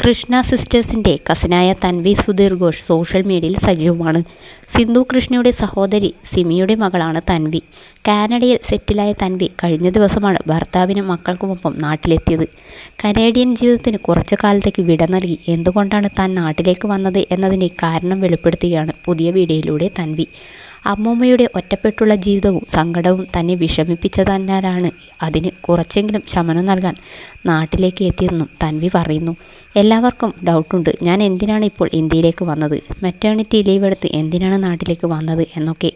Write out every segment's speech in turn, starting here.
Krishna സിസ്റ്റേഴ്സിൻ്റെ കസിനായ Tanvi Sudheer Ghosh social മീഡിയയിൽ സജീവമാണ്. സിന്ധു കൃഷ്ണയുടെ സഹോദരി സിമിയുടെ മകളാണ് തൻവി. കാനഡയിൽ സെറ്റിലായ തൻവി കഴിഞ്ഞ ദിവസമാണ് ഭർത്താവിനും മക്കൾക്കുമൊപ്പം നാട്ടിലെത്തിയത്. കനേഡിയൻ ജീവിതത്തിന് കുറച്ചു കാലത്തേക്ക് വിട നൽകി എന്തുകൊണ്ടാണ് താൻ നാട്ടിലേക്ക് വന്നത് എന്നതിൻ്റെ കാരണം വെളിപ്പെടുത്തുകയാണ് പുതിയ വീഡിയോയിലൂടെ തൻവി. അമ്മൂമ്മയുടെ ഒറ്റപ്പെട്ടുള്ള ജീവിതവും സങ്കടവും തന്നെ വിഷമിപ്പിച്ചതിനാലാണ് അതിന് കുറച്ചെങ്കിലും ശമനം നൽകാൻ നാട്ടിലേക്ക് എത്തിയതെന്നും തൻവി പറയുന്നു. എല്ലാവർക്കും ഡൗട്ടുണ്ട്, ഞാൻ എന്തിനാണ് ഇപ്പോൾ ഇന്ത്യയിലേക്ക് വന്നത്, മെറ്റേണിറ്റി ലീവ് എടുത്ത് എന്തിനാണ് നാട്ടിലേക്ക് വന്നത് എന്നൊക്കെ.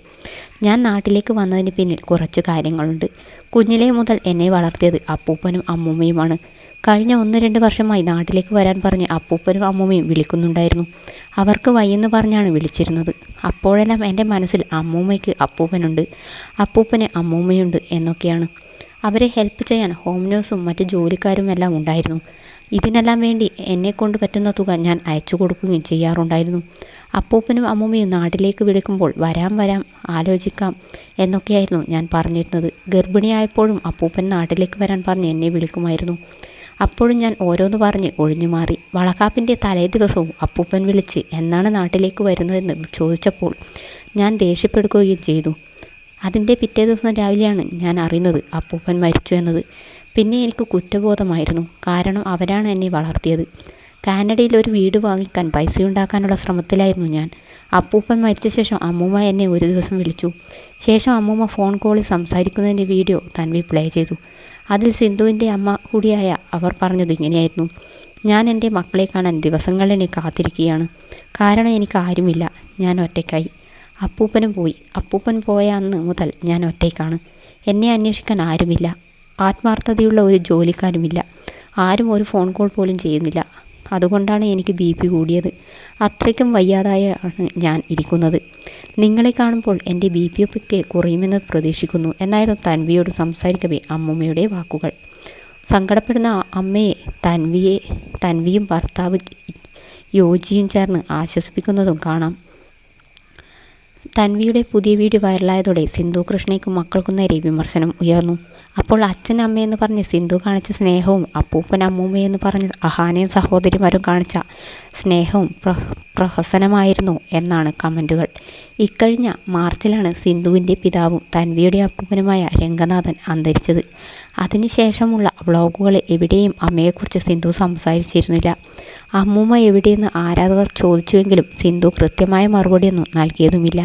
ഞാൻ നാട്ടിലേക്ക് വന്നതിന് പിന്നിൽ കുറച്ച് കാര്യങ്ങളുണ്ട്. കുഞ്ഞിലേ മുതൽ എന്നെ വളർത്തിയത് അപ്പൂപ്പനും അമ്മൂമ്മയുമാണ്. കഴിഞ്ഞ 1-2 വർഷമായി നാട്ടിലേക്ക് വരാൻ പറഞ്ഞ് അപ്പൂപ്പനും അമ്മൂമ്മയും വിളിക്കുന്നുണ്ടായിരുന്നു. അവർക്ക് വയ്യെന്ന് പറഞ്ഞാണ് വിളിച്ചിരുന്നത്. അപ്പോഴെല്ലാം എൻ്റെ മനസ്സിൽ അമ്മൂമ്മയ്ക്ക് അപ്പൂപ്പനുണ്ട്, അപ്പൂപ്പന് അമ്മൂമ്മയുണ്ട് എന്നൊക്കെയാണ്. അവരെ ഹെൽപ്പ് ചെയ്യാൻ ഹോം നേഴ്സും മറ്റ് ജോലിക്കാരുമെല്ലാം ഉണ്ടായിരുന്നു. ഇതിനെല്ലാം വേണ്ടി എന്നെക്കൊണ്ട് പറ്റുന്ന തുക ഞാൻ അയച്ചു കൊടുക്കുകയും ചെയ്യാറുണ്ടായിരുന്നു. അപ്പൂപ്പനും അമ്മൂമ്മയും നാട്ടിലേക്ക് വിളിക്കുമ്പോൾ വരാം ആലോചിക്കാം എന്നൊക്കെയായിരുന്നു ഞാൻ പറഞ്ഞിരുന്നത്. ഗർഭിണിയായപ്പോഴും അപ്പൂപ്പൻ നാട്ടിലേക്ക് വരാൻ പറഞ്ഞ് എന്നെ വിളിക്കുമായിരുന്നു. അപ്പോഴും ഞാൻ ഓരോന്ന് പറഞ്ഞ് ഒഴിഞ്ഞു മാറി. വളകാപ്പിൻ്റെ തലേ ദിവസവും അപ്പൂപ്പൻ വിളിച്ച് എന്നാണ് നാട്ടിലേക്ക് വരുന്നതെന്ന് ചോദിച്ചപ്പോൾ ഞാൻ ദേഷ്യപ്പെടുകയും ചെയ്തു. അതിൻ്റെ പിറ്റേ ദിവസം രാവിലെയാണ് ഞാൻ അറിയുന്നത് അപ്പൂപ്പൻ മരിച്ചു എന്നത്. പിന്നെ എനിക്ക് കുറ്റബോധമായിരുന്നു. കാരണം അവരാണ് എന്നെ വളർത്തിയത്. കാനഡയിൽ ഒരു വീട് വാങ്ങിക്കാൻ പൈസയുണ്ടാക്കാനുള്ള ശ്രമത്തിലായിരുന്നു ഞാൻ. അപ്പൂപ്പൻ മരിച്ച ശേഷം അമ്മൂമ്മ എന്നെ ഒരു ദിവസം വിളിച്ചു. ശേഷം അമ്മൂമ്മ ഫോൺ കോളിൽ സംസാരിക്കുന്നതിൻ്റെ വീഡിയോ തൻവി പ്ലേ ചെയ്തു. അതിൽ സിന്ധുവിൻ്റെ അമ്മ കൂടിയായ അവർ പറഞ്ഞത് ഇങ്ങനെയായിരുന്നു: ഞാൻ എൻ്റെ മക്കളെ കാണാൻ ദിവസങ്ങളെന്നെ കാത്തിരിക്കുകയാണ്. കാരണം എനിക്ക് ആരുമില്ല, ഞാൻ ഒറ്റയ്ക്കായി. അപ്പൂപ്പനും പോയി. അപ്പൂപ്പൻ പോയ അന്ന് മുതൽ ഞാൻ ഒറ്റയ്ക്കാണ്. എന്നെ അന്വേഷിക്കാൻ ആരുമില്ല. ആത്മാർത്ഥതയുള്ള ഒരു ജോലിക്കാരുമില്ല. ആരും ഒരു ഫോൺ കോൾ പോലും ചെയ്യുന്നില്ല. അതുകൊണ്ടാണ് എനിക്ക് BP കൂടിയത്. അത്രയ്ക്കും വയ്യാതായാണ് ഞാൻ ഇരിക്കുന്നത്. നിങ്ങളെ കാണുമ്പോൾ എൻ്റെ BP ഒക്കെ കുറയുമെന്ന് പ്രതീക്ഷിക്കുന്നു എന്നായിരുന്നു തൻവിയോട് സംസാരിക്കവേ അമ്മൂമ്മയുടെ വാക്കുകൾ. സങ്കടപ്പെടുന്ന അമ്മയെ തൻവിയും ഭർത്താവ് യോജിയും ചേർന്ന് ആശ്വസിപ്പിക്കുന്നതും കാണാം. തൻവിയുടെ പുതിയ വീഡിയോ വൈറലായതോടെ സിന്ധു കൃഷ്ണയ്ക്കും മക്കൾക്കും നേരെ വിമർശനം ഉയർന്നു. അപ്പോൾ അച്ഛൻ അമ്മയെന്ന് പറഞ്ഞ് സിന്ധു കാണിച്ച സ്നേഹവും അപ്പൂപ്പൻ അമ്മൂമ്മയെന്ന് പറഞ്ഞ് അഹാനയും സഹോദരിമാരും കാണിച്ച സ്നേഹവും പ്രഹസനമായിരുന്നു എന്നാണ് കമൻറ്റുകൾ. ഇക്കഴിഞ്ഞ മാർച്ചിലാണ് സിന്ധുവിൻ്റെ പിതാവും തൻവിയുടെ അപ്പൂപ്പനുമായ രംഗനാഥൻ അന്തരിച്ചത്. അതിനുശേഷമുള്ള വ്ളോഗുകളിൽ എവിടെയും അമ്മയെക്കുറിച്ച് സിന്ധു സംസാരിച്ചിരുന്നില്ല. അമ്മൂമ്മ എവിടെയെന്ന് ആരാധകർ ചോദിച്ചുവെങ്കിലും സിന്ധു കൃത്യമായ മറുപടിയൊന്നും നൽകിയതുമില്ല.